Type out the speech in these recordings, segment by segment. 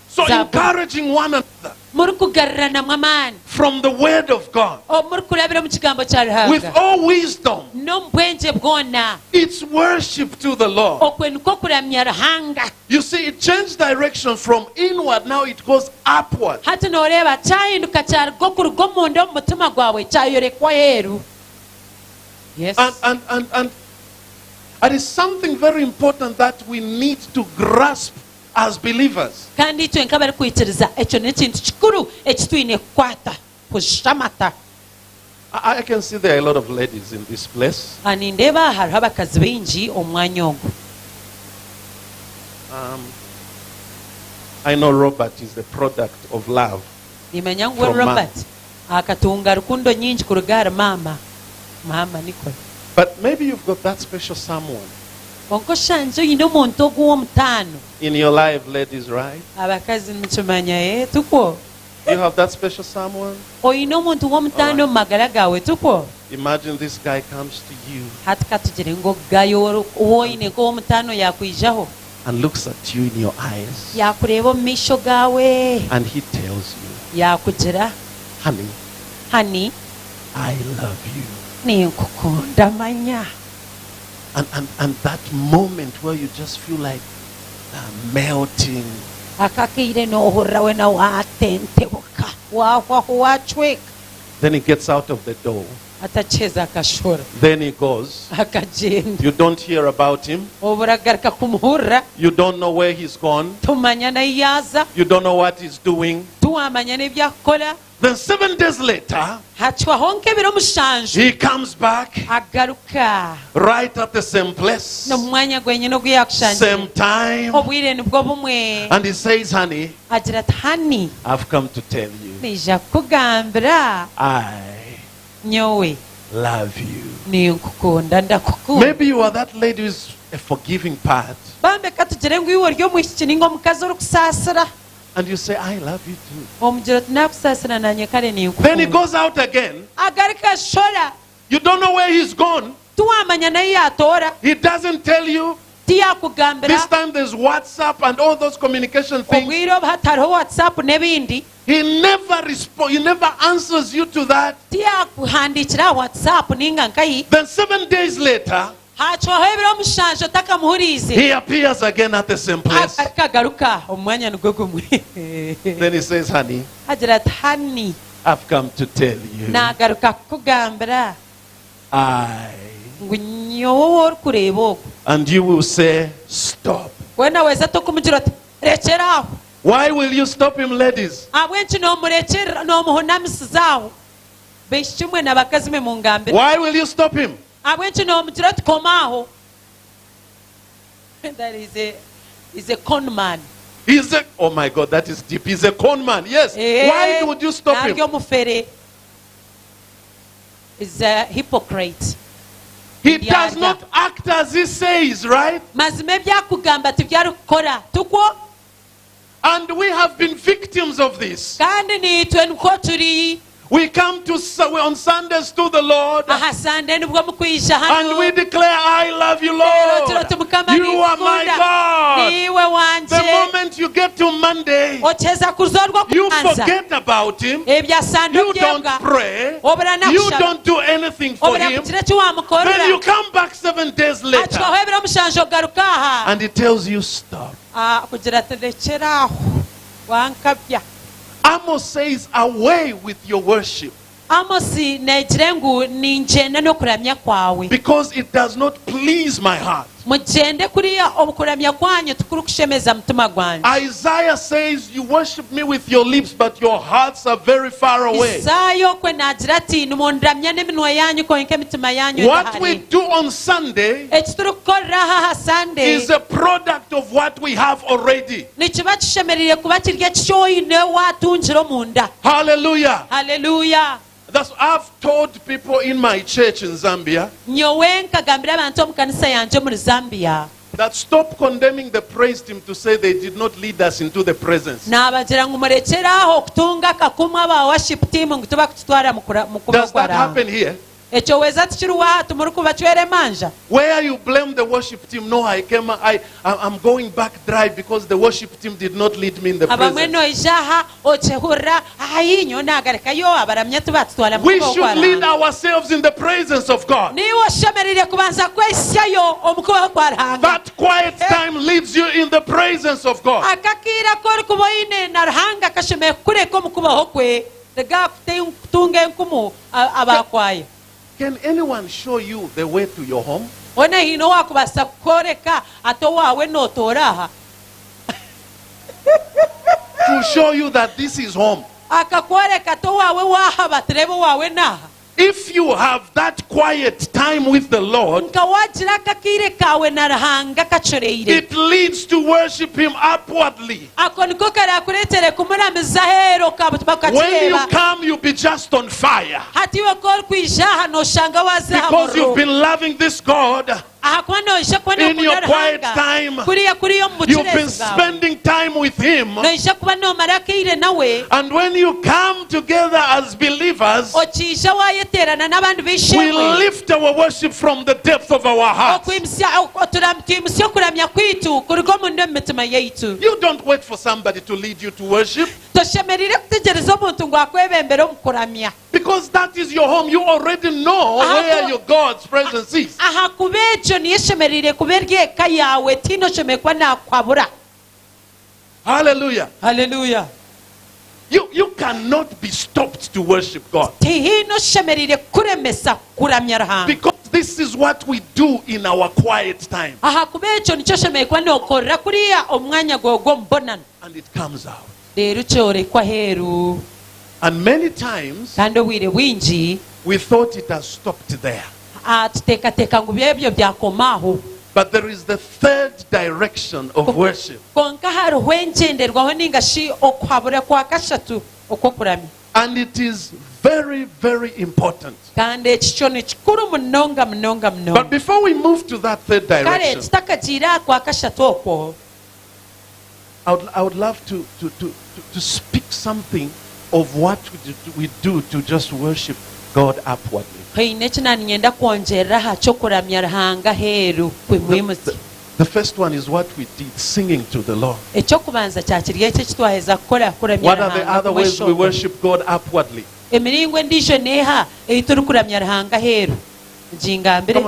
So encouraging one another from the word of God with all wisdom. It's worship to the Lord. You see, it changed direction from inward, now it goes upward. Yes. And it is something very important that we need to grasp as believers. I can see there are a lot of ladies in this place. I know Robert is the product of love from man. But maybe you've got that special someone in your life, ladies, right? You have that special someone. Imagine this guy comes to you and looks at you in your eyes, and he tells you, honey, I love you. And that moment where you just feel like melting. Then he gets out of the door. Then he goes. You don't hear about him. You don't know where he's gone. You don't know what he's doing. Then 7 days later, he comes back right at the same place, same time, and he says, honey, I've come to tell you, I love you. Maybe you are that lady who is a forgiving part, and you say, I love you too. Then he goes out again. You don't know where he's gone. He doesn't tell you. This time there's WhatsApp and all those communication things. He never answers you to that. Then 7 days later, he appears again at the same place. Then he says, honey, I've come to tell you, and you will say, stop. Why will you stop him, ladies? Why will you stop him? That is a con man. Oh my God, that is deep. He's a con man. Yes. Why would you stop him? He's a hypocrite. He does not act as he says, right? And we have been victims of this. We come on Sundays to the Lord, and we declare, I love you, Lord. You are my God. The moment you get to Monday, you forget about him. You don't pray. You don't do anything for him. Then you come back 7 days later, and he tells you, stop. Amos says, away with your worship. Because it does not please my heart. Isaiah says, you worship me with your lips, but your hearts are very far away. What we do on Sunday is a product of what we have already. Hallelujah. Hallelujah. That's I've told people in my church in Zambia that stop condemning the praise team to say they did not lead us into the presence. Does that happen here? Where you blame the worship team, no, I'm going back dry because the worship team did not lead me in the presence. We should lead ourselves in the presence of God. That quiet time leads you in the presence of God. Can anyone show you the way to your home? To show you that this is home. If you have that quiet time with the Lord, it leads to worship Him upwardly. When you come, you'll be just on fire. Because you've been loving this God. In your quiet time, you've been spending time with Him. And when you come together as believers, we lift our worship from the depth of our hearts. You don't wait for somebody to lead you to worship. Because that is your home. You already know where your God's presence is. Hallelujah. Hallelujah. You cannot be stopped to worship God. Because this is what we do in our quiet time. And it comes out. And many times we thought it has stopped there. But there is the third direction of worship. And it is very, very important. But before we move to that third direction, I would love to speak something of what we do to just worship God upwardly. The first one is what we did, singing to the Lord. What are the other ways we worship God upwardly?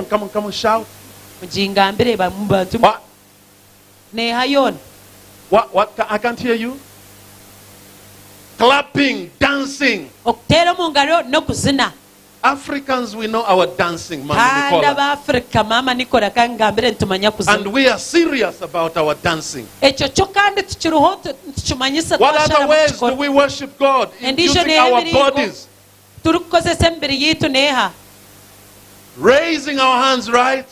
Come on, shout. What? I can't hear you. Clapping, dancing. Africans, we know our dancing, Mama Nicola. And we are serious about our dancing. What other ways do we worship God? Using our bodies. Raising our hands, right?